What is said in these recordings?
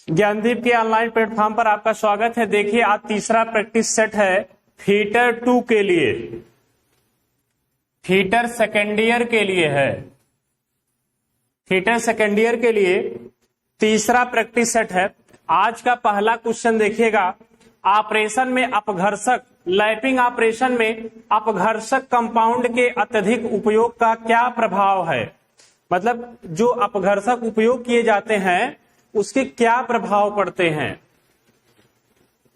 ज्ञानदीप के online platform पर आपका स्वागत है। देखिए आज तीसरा प्रैक्टिस सेट है थिएटर 2 के लिए, थिएटर सेकेंड ईयर के लिए है। थिएटर सेकेंड ईयर के लिए तीसरा प्रैक्टिस सेट है। आज का पहला क्वेश्चन देखिएगा, ऑपरेशन में अपघर्षक, लैपिंग ऑपरेशन में अपघर्षक कंपाउंड के अत्यधिक उपयोग का क्या प्रभाव है। मतलब जो अपघर्षक उपयोग किए जाते हैं उसके क्या प्रभाव पड़ते हैं।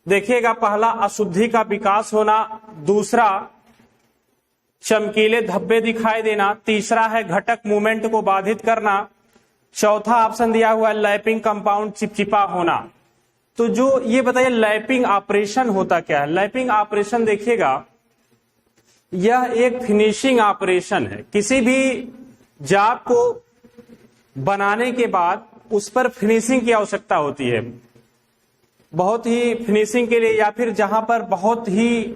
देखिएगा, पहला अशुद्धि का विकास होना, दूसरा चमकीले धब्बे दिखाई देना, तीसरा है घटक मूवमेंट को बाधित करना, चौथा ऑप्शन दिया हुआ है लैपिंग कंपाउंड चिपचिपा होना। तो जो ये बताइए लैपिंग ऑपरेशन होता क्या है। लैपिंग ऑपरेशन देखिएगा, यह एक फिनिशिंग ऑपरेशन है। किसी भी जॉब को बनाने के बाद उस पर फिनिशिंग की आवश्यकता होती है। बहुत ही फिनिशिंग के लिए या फिर जहां पर बहुत ही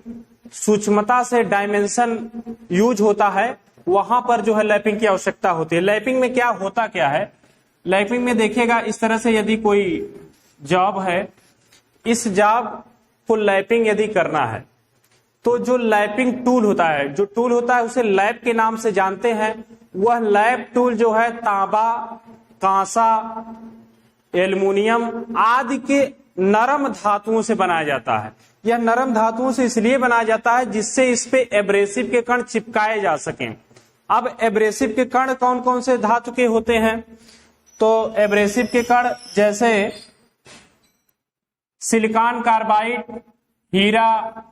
सूक्ष्मता से डायमेंशन यूज होता है वहां पर जो है लैपिंग की आवश्यकता होती है। लैपिंग में क्या होता क्या है, लैपिंग में देखिएगा इस तरह से यदि कोई जॉब है, इस जॉब को लैपिंग यदि करना है तो जो लैपिंग टूल होता है, जो टूल होता है उसे लैप के नाम से जानते हैं। वह लैप टूल जो है तांबा, कांसा, एल्युमिनियम आदि के नरम धातुओं से बनाया जाता है। यह नरम धातुओं से इसलिए बनाया जाता है जिससे इस पे एब्रेसिव के कण चिपकाए जा सकें। अब एब्रेसिव के कण कौन कौन से धातु के होते हैं, तो एब्रेसिव के कण जैसे सिलिकॉन कार्बाइड, हीरा,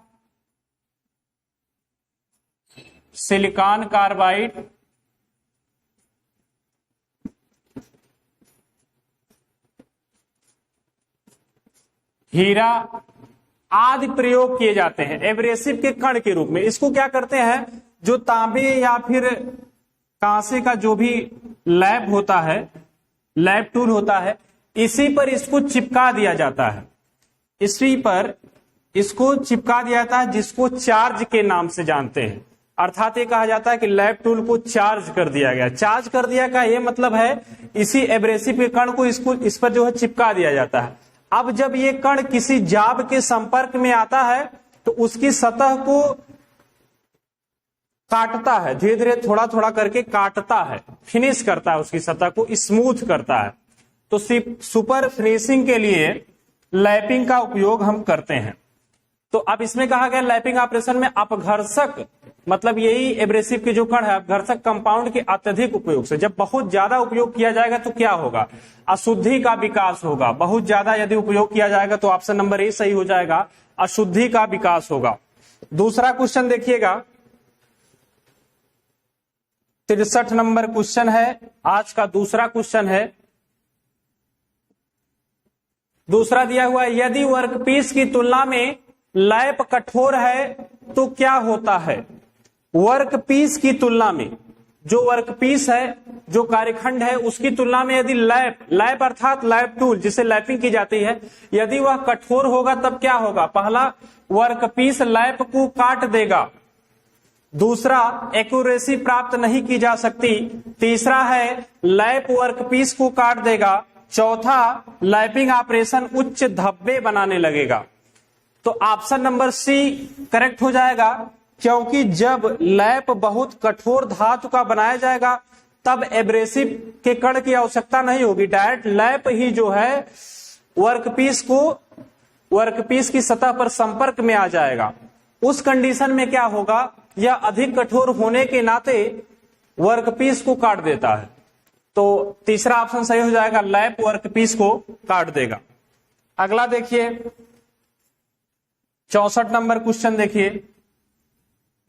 सिलिकॉन कार्बाइड, हीरा आदि प्रयोग किए जाते हैं एब्रेसिव के कण के रूप में। इसको क्या करते हैं, जो तांबे या फिर कांसे का जो भी लैप होता है, लैप टूल होता है, इसी पर इसको चिपका दिया जाता है। इसी पर इसको चिपका दिया जाता है जिसको चार्ज के नाम से जानते हैं। अर्थात ये कहा जाता है कि लैप टूल को चार्ज कर दिया गया। चार्ज कर दिया का ये मतलब है इसी एब्रेसिव के कण को इस पर जो है चिपका दिया जाता है। अब जब ये कण किसी जॉब के संपर्क में आता है तो उसकी सतह को काटता है, धीरे धीरे थोड़ा थोड़ा करके काटता है, फिनिश करता है, उसकी सतह को स्मूथ करता है। तो सुपर फिनिशिंग के लिए लैपिंग का उपयोग हम करते हैं। तो अब इसमें कहा गया लैपिंग ऑपरेशन में अपघर्षक, मतलब यही एब्रेसिव के जो कण है, अपघर्षक कंपाउंड के अत्यधिक उपयोग से, जब बहुत ज्यादा उपयोग किया जाएगा तो क्या होगा, अशुद्धि का विकास होगा। बहुत ज्यादा यदि उपयोग किया जाएगा तो ऑप्शन नंबर ए सही हो जाएगा, अशुद्धि का विकास होगा। दूसरा क्वेश्चन देखिएगा, 63 नंबर क्वेश्चन है, आज का दूसरा क्वेश्चन है। दूसरा दिया हुआ है, यदि वर्कपीस की तुलना में लैप कठोर है तो क्या होता है। वर्कपीस की तुलना में, जो वर्कपीस है, जो कार्यखंड है, उसकी तुलना में यदि लैप अर्थात लैप टूल जिसे लैपिंग की जाती है, यदि वह कठोर होगा तब क्या होगा। पहला, वर्कपीस लैप को काट देगा। दूसरा, एक्यूरेसी प्राप्त नहीं की जा सकती। तीसरा है लैप वर्कपीस को काट देगा। चौथा, लैपिंग ऑपरेशन उच्च धब्बे बनाने लगेगा। तो ऑप्शन नंबर सी करेक्ट हो जाएगा, क्योंकि जब लैप बहुत कठोर धातु का बनाया जाएगा तब एब्रेसिव के कण की आवश्यकता नहीं होगी। डायरेक्ट लैप ही जो है वर्कपीस की सतह पर संपर्क में आ जाएगा। उस कंडीशन में क्या होगा, यह अधिक कठोर होने के नाते वर्कपीस को काट देता है। तो तीसरा ऑप्शन सही हो जाएगा, लैप वर्कपीस को काट देगा। अगला देखिए 64 नंबर क्वेश्चन देखिए,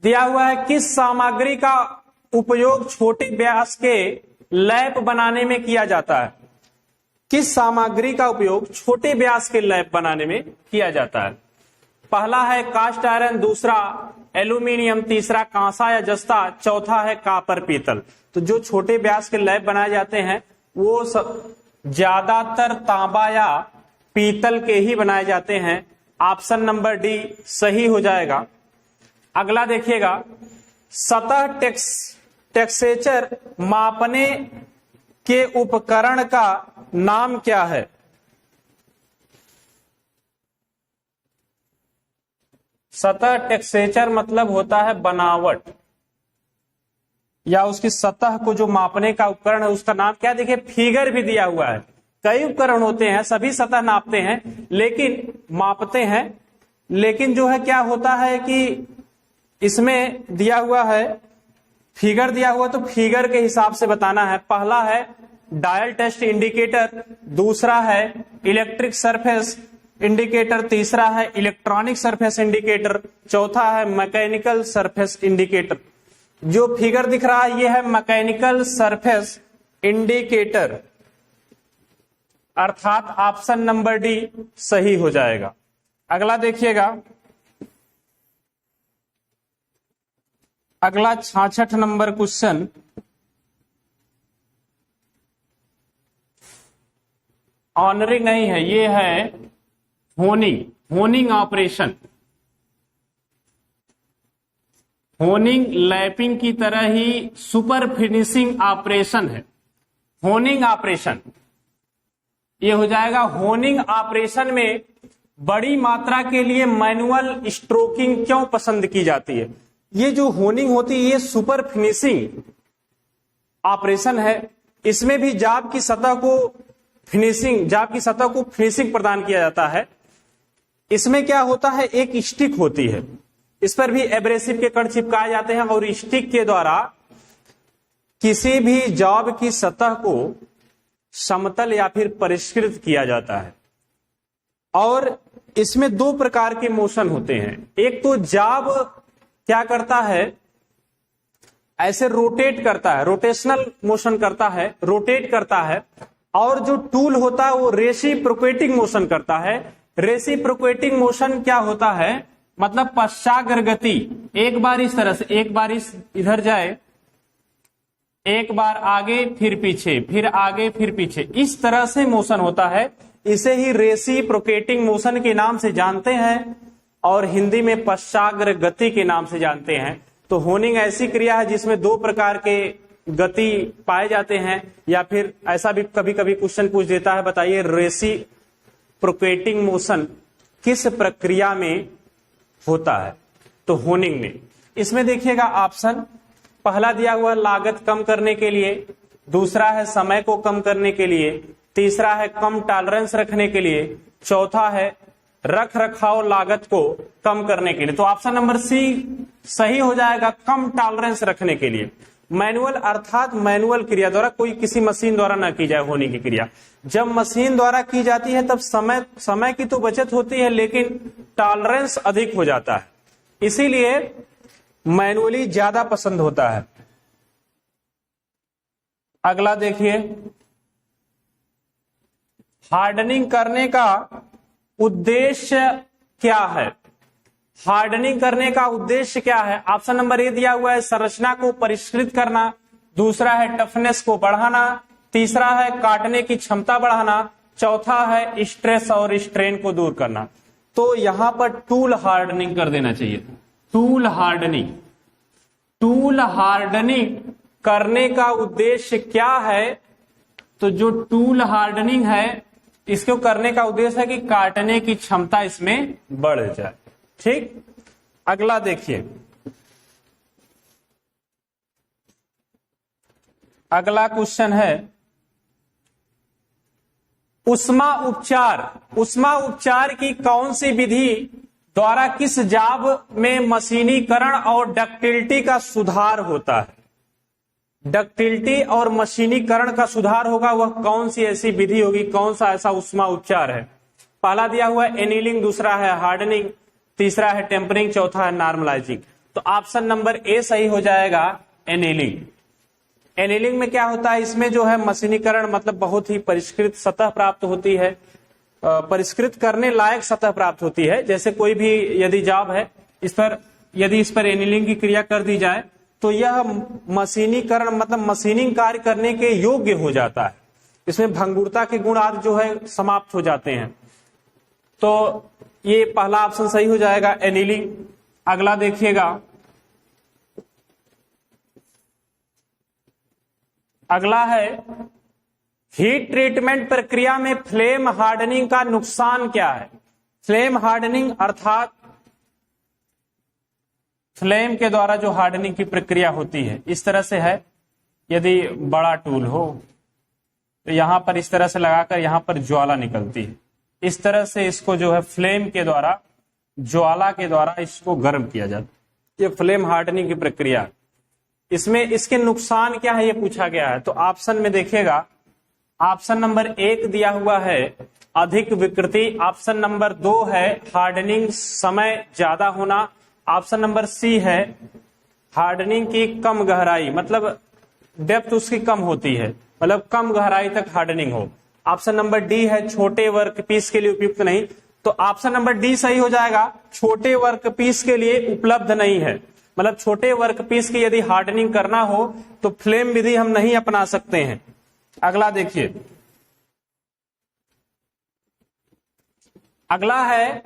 दिया हुआ है किस सामग्री का उपयोग छोटे व्यास के लैप बनाने में किया जाता है। किस सामग्री का उपयोग छोटे व्यास के लैप बनाने में किया जाता है। पहला है कास्ट आयरन, दूसरा एल्यूमिनियम, तीसरा कांसा या जस्ता, चौथा है कापर पीतल। तो जो छोटे व्यास के लैप बनाए जाते हैं वो सब ज्यादातर तांबा या पीतल के ही बनाए जाते हैं। ऑप्शन नंबर डी सही हो जाएगा। अगला देखिएगा, सतह टेक्सचर मापने के उपकरण का नाम क्या है। सतह टेक्सचर मतलब होता है बनावट या उसकी सतह को जो मापने का उपकरण है उसका नाम क्या। देखिए फिगर भी दिया हुआ है, कई उपकरण होते हैं, सभी सतह नापते हैं लेकिन मापते हैं, लेकिन जो है क्या होता है कि इसमें दिया हुआ है फिगर दिया हुआ, तो फिगर के हिसाब से बताना है। पहला है डायल टेस्ट इंडिकेटर, दूसरा है इलेक्ट्रिक सरफेस इंडिकेटर, तीसरा है इलेक्ट्रॉनिक सरफेस इंडिकेटर, चौथा है मैकेनिकल सरफेस इंडिकेटर। जो फिगर दिख रहा है ये है मैकेनिकल सरफेस इंडिकेटर, अर्थात ऑप्शन नंबर डी सही हो जाएगा। अगला देखिएगा, अगला 66 नंबर क्वेश्चन, ऑनरिंग नहीं है, ये है होनिंग ऑपरेशन। होनिंग लैपिंग की तरह ही सुपर फिनिशिंग ऑपरेशन है। होनिंग ऑपरेशन ये हो जाएगा। होनिंग ऑपरेशन में बड़ी मात्रा के लिए मैनुअल स्ट्रोकिंग क्यों पसंद की जाती है। ये जो होनिंग होती है ये सुपर फिनिशिंग ऑपरेशन है, इसमें भी जाब की सतह को फिनिशिंग प्रदान किया जाता है। इसमें क्या होता है, एक स्टिक होती है, इस पर भी एब्रेसिव के कण चिपकाए जाते हैं और स्टिक के द्वारा किसी भी जॉब की सतह को समतल या फिर परिष्कृत किया जाता है। और इसमें दो प्रकार के मोशन होते हैं। एक तो जॉब क्या करता है, ऐसे रोटेट करता है, रोटेशनल मोशन करता है, रोटेट करता है। और जो टूल होता है वो रेसिप्रोकेटिंग मोशन करता है। रेसिप्रोकेटिंग मोशन क्या होता है, मतलब पश्चाग्र गति, एक बार इस तरह से, एक बार इधर जाए, एक बार आगे फिर पीछे, फिर आगे फिर पीछे, इस तरह से मोशन होता है। इसे ही रेसिप्रोकेटिंग मोशन के नाम से जानते हैं और हिंदी में पश्चाग्र गति के नाम से जानते हैं। तो होनिंग ऐसी क्रिया है जिसमें दो प्रकार के गति पाए जाते हैं, या फिर ऐसा भी कभी कभी क्वेश्चन पूछ देता है, बताइए रेसिप्रोकेटिंग मोशन किस प्रक्रिया में होता है। तो होनिंग में, इसमें देखिएगा ऑप्शन पहला दिया हुआ लागत कम करने के लिए, दूसरा है समय को कम करने के लिए, तीसरा है कम टॉलरेंस रखने के लिए, चौथा है रख रखाव लागत को कम करने के लिए। तो ऑप्शन नंबर सी सही हो जाएगा, कम टॉलरेंस रखने के लिए। मैनुअल अर्थात मैनुअल क्रिया द्वारा, कोई किसी मशीन द्वारा ना की जाए होने की क्रिया। जब मशीन द्वारा की जाती है तब समय की तो बचत होती है लेकिन टॉलरेंस अधिक हो जाता है, इसीलिए मैनुअली ज्यादा पसंद होता है। अगला देखिए, हार्डनिंग करने का उद्देश्य क्या है। हार्डनिंग करने का उद्देश्य क्या है। ऑप्शन नंबर ए दिया हुआ है संरचना को परिष्कृत करना, दूसरा है टफनेस को बढ़ाना, तीसरा है काटने की क्षमता बढ़ाना, चौथा है स्ट्रेस और स्ट्रेन को दूर करना। तो यहां पर टूल हार्डनिंग कर देना चाहिए। टूल हार्डनिंग करने का उद्देश्य क्या है, तो जो टूल हार्डनिंग है इसको करने का उद्देश्य है कि काटने की क्षमता इसमें बढ़ जाए। ठीक, अगला देखिए, अगला क्वेश्चन है उष्मा उपचार। उष्मा उपचार की कौन सी विधि द्वारा किस जाब में मशीनीकरण और डक्टिलिटी का सुधार होता है। डक्टिलिटी और मशीनीकरण का सुधार होगा, वह कौन सी ऐसी विधि होगी, कौन सा ऐसा उष्मा उपचार है। पहला दिया हुआ है एनीलिंग, दूसरा है हार्डनिंग, तीसरा है टेम्परिंग, चौथा है नॉर्मलाइजिंग। तो ऑप्शन नंबर ए सही हो जाएगा, एनीलिंग। एनीलिंग में क्या होता है, इसमें जो है मशीनीकरण मतलब बहुत ही परिष्कृत सतह प्राप्त होती है, परिष्कृत करने लायक सतह प्राप्त होती है। जैसे कोई भी यदि जॉब है, यदि इस पर एनीलिंग की क्रिया कर दी जाए तो यह मशीनीकरण मतलब मशीनिंग कार्य करने के योग्य हो जाता है। इसमें भंगुरता के गुण आदि जो है समाप्त हो जाते हैं। तो ये पहला ऑप्शन सही हो जाएगा, एनीलिंग। अगला देखिएगा, अगला है हीट ट्रीटमेंट प्रक्रिया में फ्लेम हार्डनिंग का नुकसान क्या है। फ्लेम हार्डनिंग अर्थात फ्लेम के द्वारा जो हार्डनिंग की प्रक्रिया होती है इस तरह से है। यदि बड़ा टूल हो तो यहां पर इस तरह से लगाकर यहां पर ज्वाला निकलती है, इस तरह से इसको जो है फ्लेम के द्वारा, ज्वाला के द्वारा इसको गर्म किया जाता है। ये फ्लेम हार्डनिंग की प्रक्रिया। इसमें इसके नुकसान क्या है ये पूछा गया है। तो ऑप्शन में देखिएगा, ऑप्शन नंबर 1 दिया हुआ है अधिक विकृति, ऑप्शन नंबर 2 है हार्डनिंग समय ज्यादा होना, ऑप्शन नंबर सी है हार्डनिंग की कम गहराई, मतलब डेप्थ उसकी कम होती है, मतलब कम गहराई तक हार्डनिंग हो। ऑप्शन नंबर डी है छोटे वर्क पीस के लिए उपयुक्त नहीं। तो ऑप्शन नंबर डी सही हो जाएगा, छोटे वर्क पीस के लिए उपलब्ध नहीं है। मतलब छोटे वर्क पीस की यदि हार्डनिंग करना हो तो फ्लेम विधि हम नहीं अपना सकते हैं। अगला देखिए, अगला है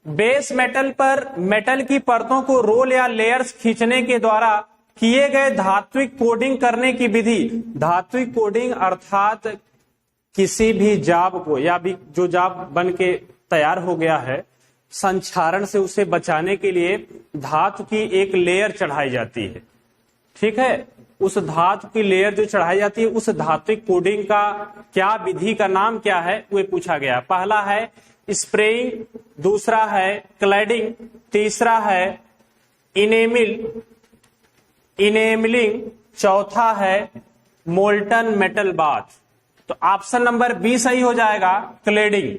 बेस मेटल पर मेटल की परतों को रोल या लेयर्स खींचने के द्वारा किए गए धात्विक कोडिंग करने की विधि। धात्विक कोडिंग अर्थात किसी भी जाब को या भी जो जाब बन के तैयार हो गया है, संक्षारण से उसे बचाने के लिए धातु की एक लेयर चढ़ाई जाती है। ठीक है, उस धातु की लेयर जो चढ़ाई जाती है उस धात्विक कोडिंग का क्या विधि का नाम क्या है वो पूछा गया। पहला है स्प्रेइंग, दूसरा है क्लैडिंग, तीसरा है इनेमलिंग, चौथा है मोल्टन मेटल बाथ। तो ऑप्शन नंबर बी सही हो जाएगा, क्लेडिंग।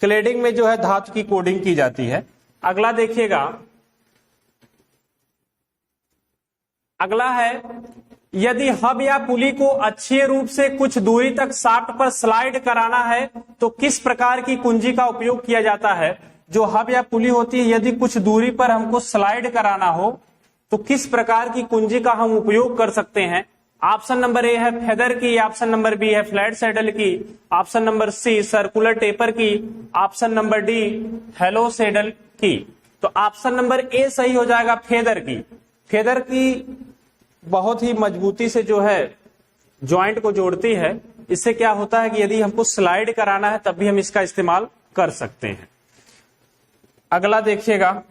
क्लेडिंग में जो है धातु की कोडिंग की जाती है। अगला देखिएगा, अगला है यदि हब या पुली को अच्छे रूप से कुछ दूरी तक शाफ्ट पर स्लाइड कराना है तो किस प्रकार की कुंजी का उपयोग किया जाता है। जो हब या पुली होती है यदि कुछ दूरी पर हमको स्लाइड कराना हो तो किस प्रकार की कुंजी का हम उपयोग कर सकते हैं। ऑप्शन नंबर ए है फेदर की, ऑप्शन नंबर बी है फ्लैट सैडल की, option number C circular taper की, option number D hollow saddle की। तो ऑप्शन नंबर ए सही हो जाएगा, फेदर की। फेदर की बहुत ही मजबूती से जो है जॉइंट को जोड़ती है। इससे क्या होता है कि यदि हमको स्लाइड कराना है तब भी हम इसका इस्तेमाल कर सकते हैं। अगला देखिएगा,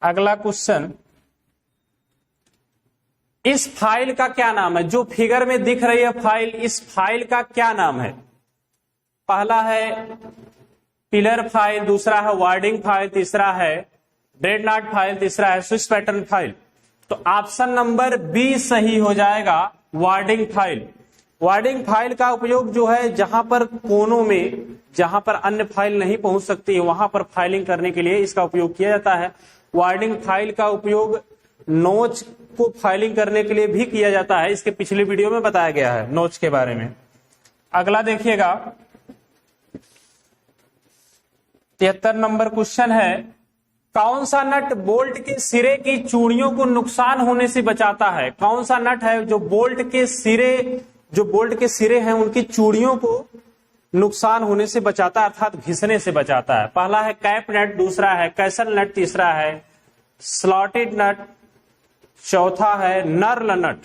अगला क्वेश्चन, इस फाइल का क्या नाम है। जो फिगर में दिख रही है फाइल, इस फाइल का क्या नाम है। पहला है पिलर फाइल, दूसरा है वार्डिंग फाइल, तीसरा है ड्रेडनॉट फाइल, तीसरा है स्विस पैटर्न फाइल। तो ऑप्शन नंबर बी सही हो जाएगा, वार्डिंग फाइल। वार्डिंग फाइल का उपयोग जो है जहां पर कोनों में, जहां पर अन्य फाइल नहीं पहुंच सकती है वहां पर फाइलिंग करने के लिए इसका उपयोग किया जाता है। वार्डिंग फाइल का उपयोग नोच को फाइलिंग करने के लिए भी किया जाता है। इसके पिछले वीडियो में बताया गया है नोच के बारे में। अगला देखिएगा, 73 नंबर क्वेश्चन है, कौन सा नट बोल्ट के सिरे की चूड़ियों को नुकसान होने से बचाता है। कौन सा नट है जो बोल्ट के सिरे हैं उनकी चूड़ियों को नुकसान होने से बचाता है, अर्थात घिसने से बचाता है। पहला है कैप नट, दूसरा है कैसल नट, तीसरा है स्लॉटेड नट, चौथा है नर्ल नट।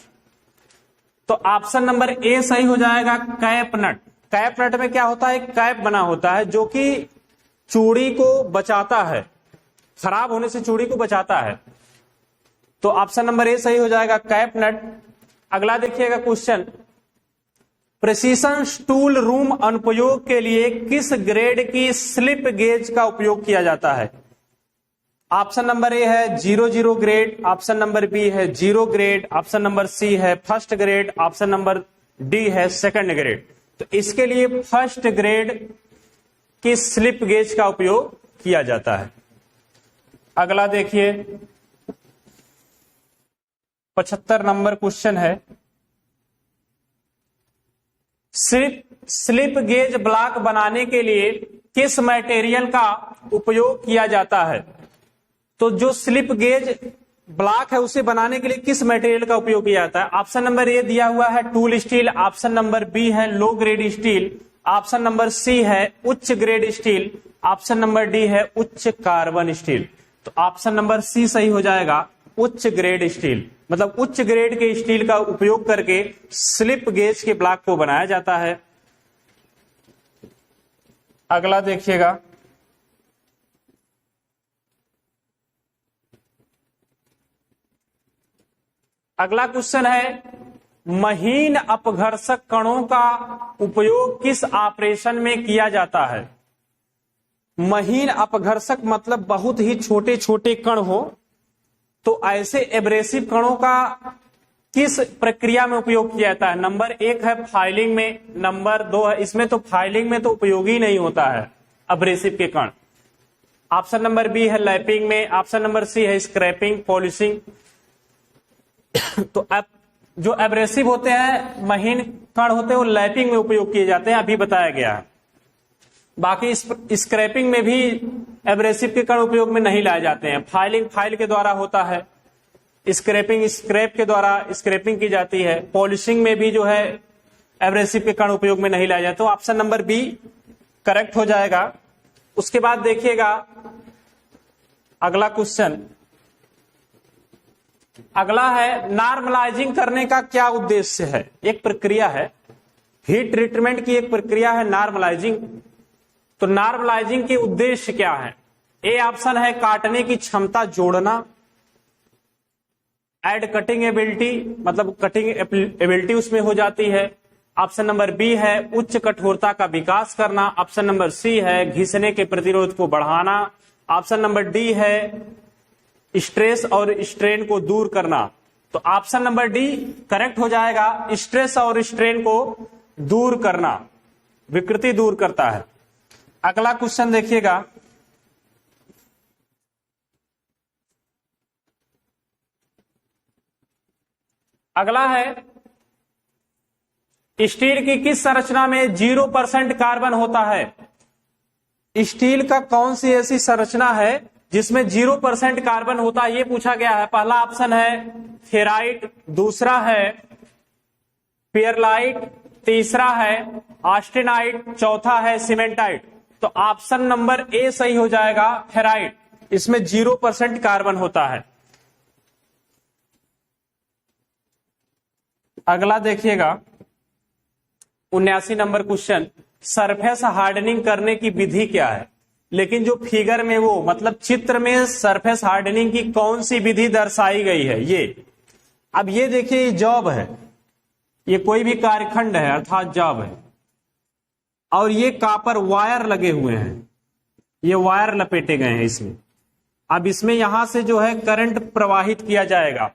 तो ऑप्शन नंबर ए सही हो जाएगा, कैप नट। कैप नट में क्या होता है, कैप बना होता है जो कि चूड़ी को बचाता है, खराब होने से चूड़ी को बचाता है। तो ऑप्शन नंबर ए सही हो जाएगा, कैप नट। अगला देखिएगा क्वेश्चन, प्रिसीशन टूल रूम अनुप्रयोग के लिए किस ग्रेड की स्लिप गेज का उपयोग किया जाता है। ऑप्शन नंबर ए है 00 ग्रेड, ऑप्शन नंबर बी है 0 ग्रेड, ऑप्शन नंबर सी है first grade, option number D है सेकंड ग्रेड। तो इसके लिए फर्स्ट ग्रेड की स्लिप गेज का उपयोग किया जाता है। अगला देखिए, 75 नंबर क्वेश्चन है, स्लिप गेज ब्लॉक बनाने के लिए किस मटेरियल का उपयोग किया जाता है। तो जो स्लिप गेज ब्लॉक है उसे बनाने के लिए किस मटेरियल का उपयोग किया जाता है। ऑप्शन नंबर ए दिया हुआ है tool steel, option number B है low grade steel, option number C है उच्च grade steel, option number D है उच्च कार्बन स्टील। तो ऑप्शन नंबर सी सही हो जाएगा, उच्च ग्रेड स्टील। मतलब उच्च ग्रेड के स्टील का उपयोग करके स्लिप गेज के ब्लॉक को बनाया जाता है। अगला देखिएगा, अगला क्वेश्चन है महीन अपघर्षक कणों का उपयोग किस ऑपरेशन में किया जाता है। महीन अपघर्षक मतलब बहुत ही छोटे छोटे कण हो, तो ऐसे एब्रेसिव कणों का किस प्रक्रिया में उपयोग किया जाता है। नंबर 1 है फाइलिंग में, नंबर 2 है, इसमें तो फाइलिंग में तो उपयोगी नहीं होता है एब्रेसिव के कण। ऑप्शन नंबर बी है लैपिंग में, ऑप्शन नंबर सी है स्क्रैपिंग पॉलिशिंग। तो अब जो एब्रेसिव होते हैं, महीन कण होते हैं, वो लैपिंग में उपयोग किए जाते हैं, अभी बताया गया है। बाकी स्क्रैपिंग में भी एब्रेसिव के कण उपयोग में नहीं लाए जाते हैं। फाइलिंग फाइल के द्वारा होता है, स्क्रैपिंग स्क्रैप के द्वारा स्क्रैपिंग की जाती है। पॉलिशिंग में भी जो है एब्रेसिव के कण उपयोग में नहीं लाए जाते। तो ऑप्शन नंबर बी करेक्ट हो जाएगा। उसके बाद देखिएगा अगला क्वेश्चन, अगला है नॉर्मलाइजिंग करने का क्या उद्देश्य है। एक प्रक्रिया है, हीट ट्रीटमेंट की एक प्रक्रिया है नॉर्मलाइजिंग। तो नॉर्मलाइजिंग के उद्देश्य क्या है। ए ऑप्शन है काटने की क्षमता जोड़ना, एड कटिंग एबिलिटी, मतलब कटिंग एबिलिटी उसमें हो जाती है। ऑप्शन नंबर बी है उच्च कठोरता का विकास करना। ऑप्शन नंबर सी है घिसने के प्रतिरोध को बढ़ाना। ऑप्शन नंबर डी है स्ट्रेस और स्ट्रेन को दूर करना। तो ऑप्शन नंबर डी करेक्ट हो जाएगा, स्ट्रेस और स्ट्रेन को दूर करना, विकृति दूर करता है। अगला क्वेश्चन देखिएगा, अगला है स्टील की किस संरचना में 0% कार्बन होता है। स्टील का कौन सी ऐसी संरचना है जिसमें 0% कार्बन होता है, ये पूछा गया है। पहला ऑप्शन है फेराइट, दूसरा है पियरलाइट, तीसरा है ऑस्टेनाइट, चौथा है सीमेंटाइट। तो ऑप्शन नंबर ए सही हो जाएगा, फेराइट। इसमें 0% कार्बन होता है। अगला देखिएगा 79 नंबर क्वेश्चन, सरफेस हार्डनिंग करने की विधि क्या है। लेकिन जो फिगर में वो मतलब चित्र में सरफेस हार्डनिंग की कौन सी विधि दर्शाई गई है, ये अब ये देखिए, ये जॉब है, ये कोई भी कार्यखंड है अर्थात जॉब है, और ये कापर वायर लगे हुए हैं, ये वायर लपेटे गए हैं इसमें। अब इसमें यहां से जो है करंट प्रवाहित किया जाएगा,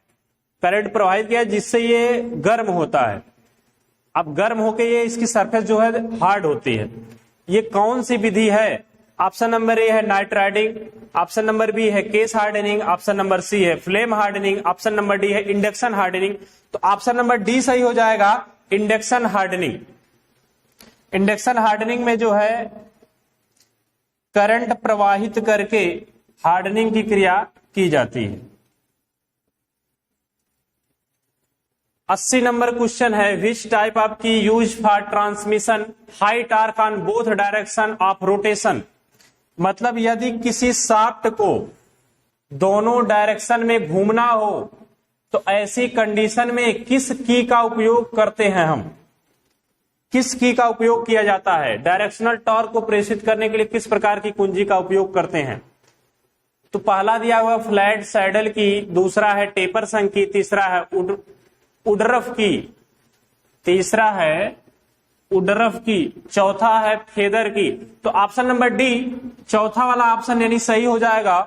करंट प्रवाहित किया जिससे ये गर्म होता है। अब गर्म होके ये इसकी सरफेस जो है हार्ड होती है। ये कौन सी विधि है। ऑप्शन नंबर ए है नाइट्राइडिंग, ऑप्शन नंबर बी है case hardening, option number C है flame hardening, option number D है इंडक्शन हार्डनिंग। तो ऑप्शन नंबर डी सही हो जाएगा, इंडक्शन हार्डनिंग। इंडक्शन हार्डनिंग में जो है करंट प्रवाहित करके हार्डनिंग की क्रिया की जाती है। 80 नंबर क्वेश्चन है, विच टाइप ऑफ की use for transmission high torque on both direction of rotation. मतलब यदि किसी शाफ्ट को दोनों डायरेक्शन में घूमना हो तो ऐसी कंडीशन में किस की का उपयोग करते हैं हम, किस की का उपयोग किया जाता है। डायरेक्शनल टॉर्क को प्रेषित करने के लिए किस प्रकार की कुंजी का उपयोग करते हैं। तो पहला दिया हुआ फ्लैट सैडल की, दूसरा है टेपरसन की, तीसरा है उडरफ की, तीसरा है उडरफ की, चौथा है फेदर की। तो ऑप्शन नंबर डी चौथा वाला ऑप्शन यानी सही हो जाएगा,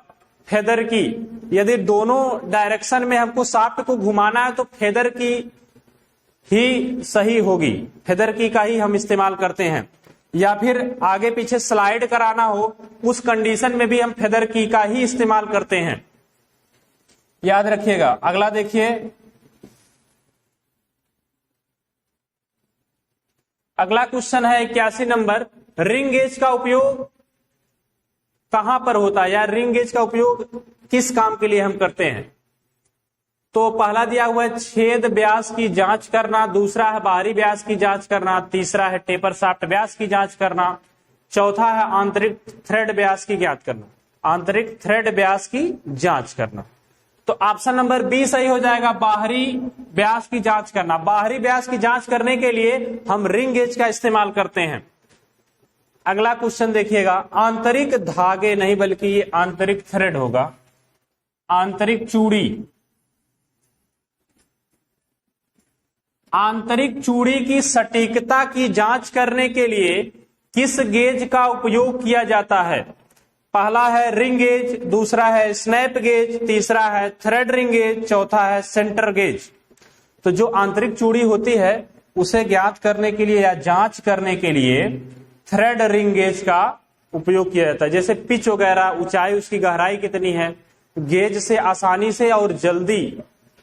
फेदर की। यदि दोनों डायरेक्शन में हमको शाफ्ट को घुमाना है तो फेदर की ही सही होगी, फेदर की का ही हम इस्तेमाल करते हैं। या फिर आगे पीछे स्लाइड कराना हो उस कंडीशन में भी हम फेदर की का ही इस्तेमाल करते हैं, याद रखिएगा। अगला देखिए, अगला क्वेश्चन है 81 नंबर, रिंग गेज का उपयोग कहां पर होता है या रिंग गेज का उपयोग किस काम के लिए हम करते हैं। तो पहला दिया हुआ है छेद व्यास की जांच करना, दूसरा है बाहरी व्यास की जांच करना, तीसरा है टेपर शाफ्ट व्यास की जांच करना, चौथा है आंतरिक थ्रेड व्यास की जांच करना, आंतरिक थ्रेड व्यास की जांच करना। तो ऑप्शन नंबर बी सही हो जाएगा, बाहरी व्यास की जांच करना। बाहरी व्यास की जांच करने के लिए हम रिंग गेज का इस्तेमाल करते हैं। अगला क्वेश्चन देखिएगा, आंतरिक धागे नहीं बल्कि ये आंतरिक थ्रेड होगा, आंतरिक चूड़ी। आंतरिक चूड़ी की सटीकता की जांच करने के लिए किस गेज का उपयोग किया जाता है? पहला है रिंग गेज, दूसरा है स्नैप गेज, तीसरा है थ्रेड रिंग गेज, चौथा है सेंटर गेज। तो जो आंतरिक चूड़ी होती है उसे ज्ञात करने के लिए या जांच करने के लिए थ्रेड रिंग गेज का उपयोग किया जाता है। जैसे पिच वगैरह, ऊंचाई, उसकी गहराई कितनी है, गेज से आसानी से और जल्दी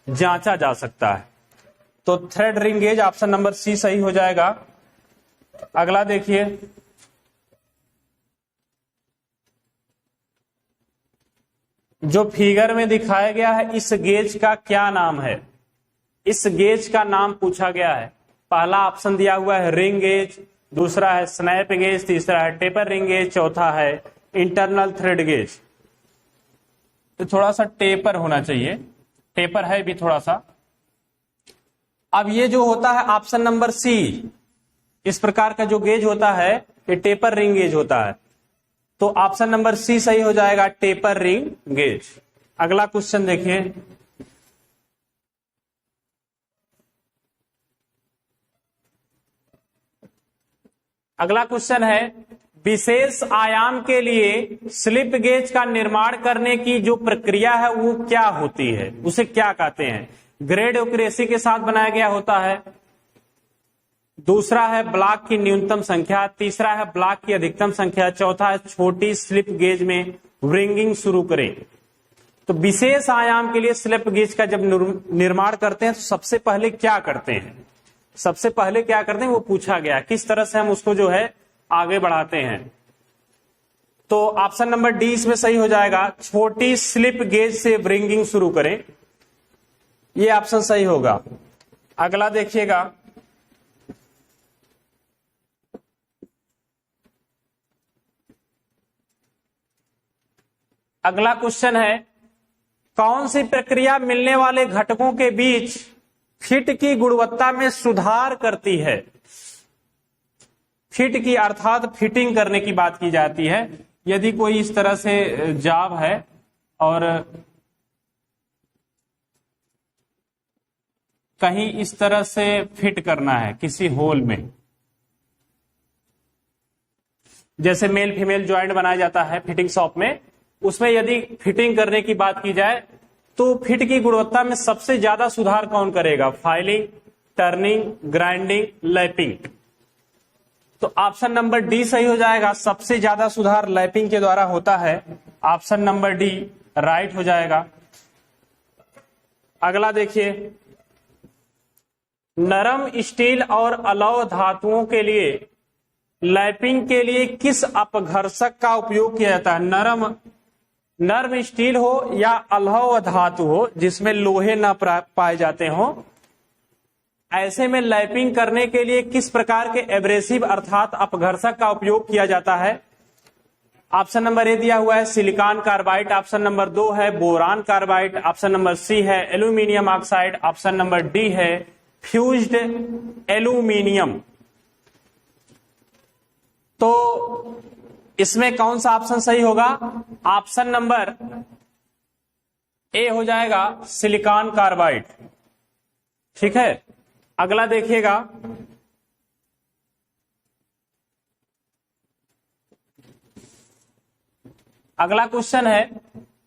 जांचा जा सकता है। तो thread ring gauge option number C सही हो जाएगा। अगला देखिए, जो फिगर में दिखाया गया है इस गेज का क्या नाम है? इस गेज का नाम पूछा गया है। पहला ऑप्शन दिया हुआ है रिंग गेज, दूसरा है स्नैप गेज, तीसरा है टेपर रिंग गेज, चौथा है इंटरनल थ्रेड गेज। तो थोड़ा सा टेपर होना चाहिए, टेपर है भी थोड़ा सा। अब ये जो होता है ऑप्शन नंबर सी, इस प्रकार का जो गेज होता है ये टेपर रिंग गेज होता है। तो ऑप्शन नंबर सी सही हो जाएगा, टेपर रिंग गेज। अगला क्वेश्चन देखिए, अगला क्वेश्चन है, विशेष आयाम के लिए स्लिप गेज का निर्माण करने की जो प्रक्रिया है वो क्या होती है, उसे क्या कहते हैं? ग्रेड एक्यूरेसी के साथ बनाया गया होता है, दूसरा है ब्लॉक की न्यूनतम संख्या, तीसरा है ब्लॉक की अधिकतम संख्या, चौथा है छोटी स्लिप गेज में रिंगिंग शुरू करें। तो विशेष आयाम के लिए स्लिप गेज का जब निर्माण करते हैं तो सबसे पहले क्या करते हैं? सबसे पहले क्या करते हैं वो पूछा गया, किस तरह से हम उसको जो है आगे बढ़ाते हैं। तो ऑप्शन नंबर डी इसमें सही हो जाएगा, छोटी स्लिप गेज से रिंगिंग शुरू करें, ये ऑप्शन सही होगा। अगला देखिएगा, अगला क्वेश्चन है, कौन सी प्रक्रिया मिलने वाले घटकों के बीच फिट की गुणवत्ता में सुधार करती है? फिट की अर्थात फिटिंग करने की बात की जाती है। यदि कोई इस तरह से जॉब है और कहीं इस तरह से फिट करना है किसी होल में, जैसे मेल फीमेल जॉइंट बनाया जाता है फिटिंग शॉप में, उसमें यदि फिटिंग करने की बात की जाए तो फिट की गुणवत्ता में सबसे ज्यादा सुधार कौन करेगा? Filing, turning, grinding, lapping. तो ऑप्शन नंबर डी सही हो जाएगा, सबसे ज्यादा सुधार लैपिंग के द्वारा होता है। ऑप्शन नंबर डी राइट हो जाएगा। अगला देखिए, नरम स्टील और अलौह धातुओं के लिए लैपिंग के लिए किस अपघर्षक का उपयोग किया जाता है? नरम स्टील हो या अलौह धातु हो जिसमें लोहे न पाए जाते हो, ऐसे में लैपिंग करने के लिए किस प्रकार के एब्रेसिव अर्थात अपघर्षक का उपयोग किया जाता है? ऑप्शन नंबर ए दिया हुआ है सिलिकॉन कार्बाइड, ऑप्शन नंबर 2 है boron carbide, option number C है aluminium oxide, option number D है फ्यूज्ड एल्यूमिनियम। तो इसमें कौन सा ऑप्शन सही होगा? ऑप्शन नंबर ए हो जाएगा सिलिकॉन कार्बाइड। ठीक है, अगला देखिएगा, अगला क्वेश्चन है,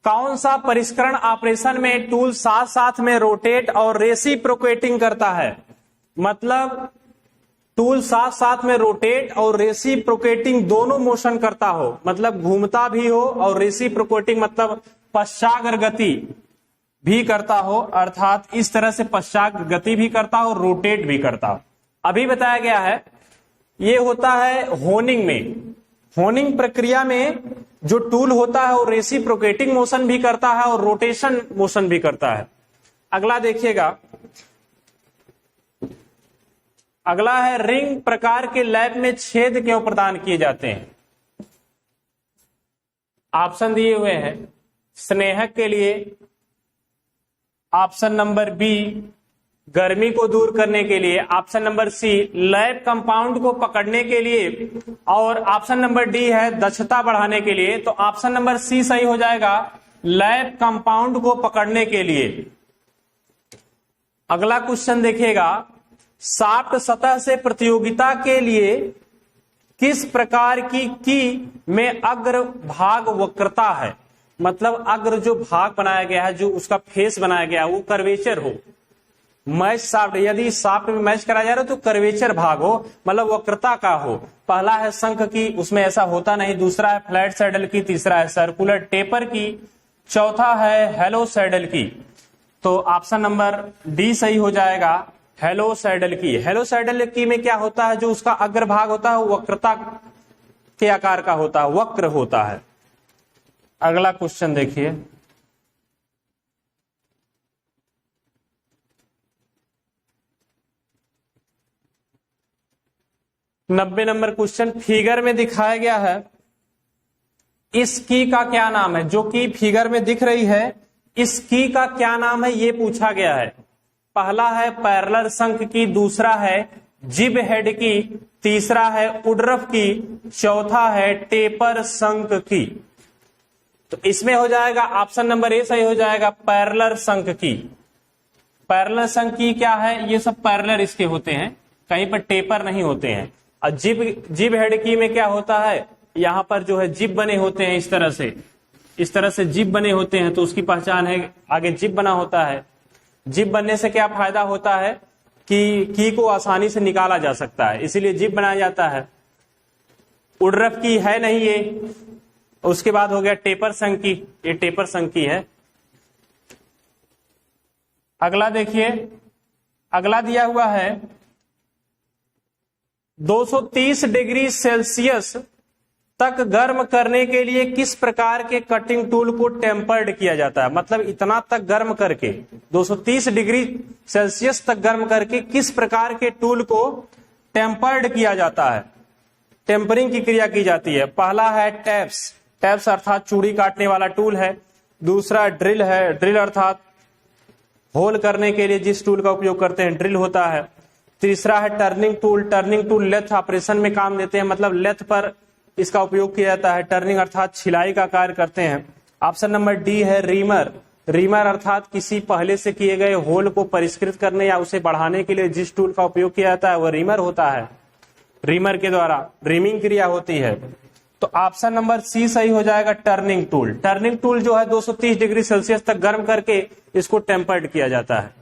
कौन सा परिष्करण ऑपरेशन में टूल साथ साथ में रोटेट और रेसिप्रोकेटिंग करता है? मतलब टूल साथ साथ में रोटेट और रेसिप्रोकेटिंग दोनों मोशन करता हो, मतलब घूमता भी हो और रेसिप्रोकेटिंग मतलब पश्चाग्रगति भी करता हो, अर्थात इस तरह से पश्चाग्रगति भी करता हो, रोटेट भी करता हो। अभी बताया गया है ये होता है होनिंग में। होनिंग प्रक्रिया में जो टूल होता है वो रेसिप्रोकेटिंग मोशन भी करता है और रोटेशन मोशन भी करता है। अगला देखिएगा, अगला है रिंग प्रकार के लैप में छेद क्यों प्रदान किए जाते हैं? ऑप्शन दिए हुए हैं, स्नेहक के लिए, ऑप्शन नंबर बी गर्मी को दूर करने के लिए, option number C lap compound को पकड़ने के लिए, और ऑप्शन नंबर डी है दक्षता बढ़ाने के लिए। तो ऑप्शन नंबर सी सही हो जाएगा, लैप कंपाउंड को पकड़ने के लिए। अगला क्वेश्चन देखिएगा, शाफ्ट सतह से प्रतियोगिता के लिए किस प्रकार की में अग्र भाग वक्रता है, मतलब अग्र जो भाग बनाया गया है, जो उसका फेस बनाया गया है वो कर्वेचर हो। मैच शाफ्ट, यदि शाफ्ट में मैच कराया जा रहा है तो कर्वेचर भाग हो, मतलब वक्रता का हो। पहला है शंख की, उसमें ऐसा होता नहीं। दूसरा है फ्लैट सैडल की, तीसरा है सर्कुलर टेपर की, चौथा है हेलो सैडल की। तो ऑप्शन नंबर डी सही हो जाएगा, हेलो सैडल की। हेलो सैडल की में क्या होता है, जो उसका अग्रभाग होता है वो वक्रता के आकार का होता है, वक्र होता है। अगला क्वेश्चन देखिए, नब्बे नंबर क्वेश्चन फिगर में दिखाया गया है, इस की का क्या नाम है। जो की फिगर में दिख रही है, इस की का क्या नाम है ये पूछा गया है। पहला है पैरेलल शंख की, दूसरा है जिब हेड की, तीसरा है उड्रफ की, चौथा है टेपर शंख की। तो इसमें हो जाएगा ऑप्शन नंबर ए सही हो जाएगा, पैरेलल शंख की। पैरेलल शंख की क्या है, ये सब पैरेलल इसके होते हैं, कहीं पर टेपर नहीं होते हैं। और जिब हेड की में क्या होता है, यहां पर जो है जिब बने होते हैं, इस तरह से जिब बने होते हैं, तो उसकी पहचान है, आगे जिब बना होता है। जिब बनने से क्या फायदा होता है कि की को आसानी से निकाला जा सकता है, इसीलिए जिब बनाया जाता है। उड्रफ की है नहीं ये। उसके बाद हो गया टेपर शंख की, ये टेपर शंख की है। अगला देखिए, अगला दिया हुआ है 230 डिग्री सेल्सियस तक गर्म करने के लिए किस प्रकार के कटिंग टूल को टेम्पर्ड किया जाता है। मतलब इतना तक गर्म करके, 230 डिग्री सेल्सियस तक गर्म करके किस प्रकार के टूल को टेम्पर्ड किया जाता है, टेम्परिंग की क्रिया की जाती है। पहला है टैप्स, टैप्स अर्थात चूड़ी काटने वाला टूल है। दूसरा ड्रिल है, ड्रिल अर्थात होल करने के लिए जिस टूल का उपयोग करते हैं ड्रिल होता है। तीसरा है turning tool, turning tool lathe operation में काम देते हैं, मतलब लेथ पर इसका उपयोग किया जाता है। टर्निंग अर्थात छिलाई का कार्य करते हैं। ऑप्शन नंबर डी है रीमर, रीमर अर्थात किसी पहले से किए गए होल को परिष्कृत करने या उसे बढ़ाने के लिए जिस टूल का उपयोग किया जाता है वह रीमर होता है। रीमर के द्वारा रीमिंग क्रिया होती है। तो ऑप्शन नंबर सी सही हो जाएगा, टर्निंग टूल। टर्निंग टूल जो है 230 डिग्री सेल्सियस तक गर्म करके इसको टेम्पर्ड किया जाता है।